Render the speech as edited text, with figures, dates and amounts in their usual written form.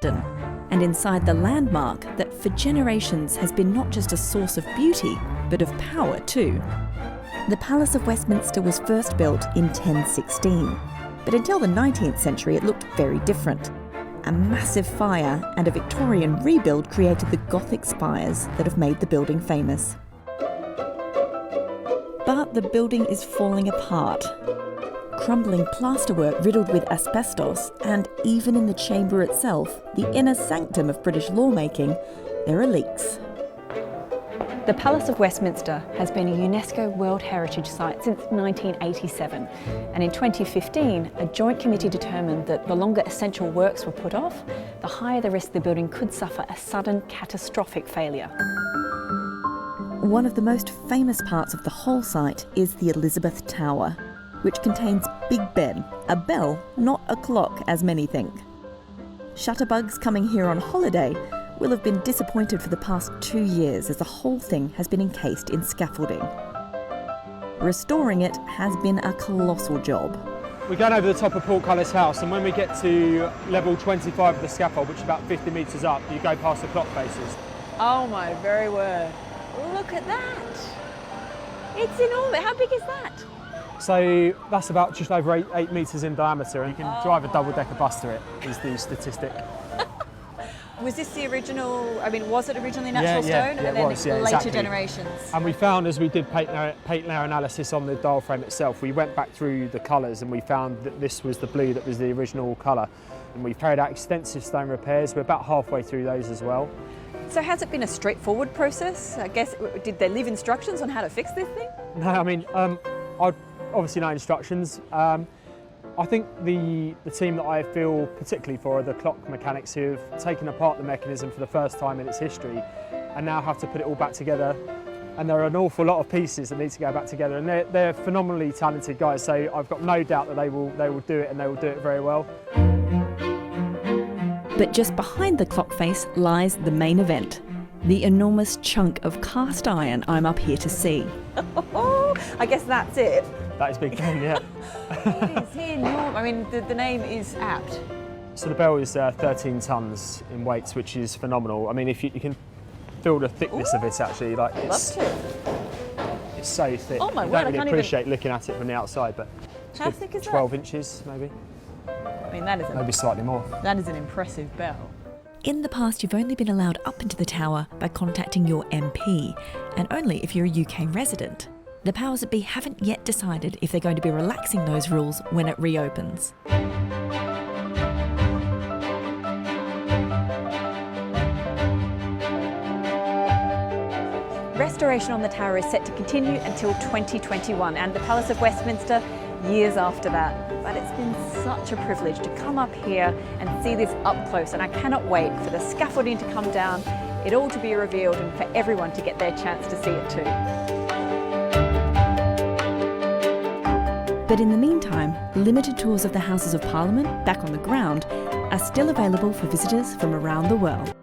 Clifton, and inside the landmark that for generations has been not just a source of beauty, but of power too. The Palace of Westminster was first built in 1016, but until the 19th century it looked very different. A massive fire and a Victorian rebuild created the Gothic spires that have made the building famous. But the building is falling apart. Crumbling plasterwork riddled with asbestos, and even in the chamber itself, the inner sanctum of British lawmaking, there are leaks. The Palace of Westminster has been a UNESCO World Heritage Site since 1987, and in 2015 a joint committee determined that the longer essential works were put off, the higher the risk the building could suffer a sudden catastrophic failure. One of the most famous parts of the whole site is the Elizabeth Tower, which contains Big Ben, a bell, not a clock as many think. Shutterbugs coming here on holiday will have been disappointed for the past 2 years as the whole thing has been encased in scaffolding. Restoring it has been a colossal job. We're going over the top of Portcullis House, and when we get to level 25 of the scaffold, which is about 50 metres up, you go past the clock faces. Oh my very word. Look at that. It's enormous. How big is that? So that's about just over 8 metres in diameter, and you can drive a double-decker bus through it, is the statistic. Was this the original, was it originally natural stone? Yeah, and then later exactly. Generations? And we found, as we did paint layer analysis on the dial frame itself, we went back through the colours and we found that this was the blue that was the original colour. And we carried out extensive stone repairs. We're about halfway through those as well. So has it been a straightforward process? I guess, did they leave instructions on how to fix this thing? No, I'd obviously no instructions. I think the team that I feel particularly for are the clock mechanics who have taken apart the mechanism for the first time in its history and now have to put it all back together. And there are an awful lot of pieces that need to go back together, and they're phenomenally talented guys, so I've got no doubt that they will do it, and they will do it very well. But just behind the clock face lies the main event, the enormous chunk of cast iron I'm up here to see. Oh, I guess that's it. That is Big Ben, yeah. It is enormous. The name is apt. So the bell is 13 tonnes in weight, which is phenomenal. If you can feel the thickness of it actually, it's so thick. Oh my you word, don't really appreciate looking at it from the outside, but how thick is 12 that? inches maybe. That is maybe slightly more. That is an impressive bell. In the past, you've only been allowed up into the tower by contacting your MP, and only if you're a UK resident. The powers that be haven't yet decided if they're going to be relaxing those rules when it reopens. Restoration on the tower is set to continue until 2021, and the Palace of Westminster years after that. But it's been such a privilege to come up here and see this up close, and I cannot wait for the scaffolding to come down, it all to be revealed, and for everyone to get their chance to see it too. But in the meantime, limited tours of the Houses of Parliament, back on the ground, are still available for visitors from around the world.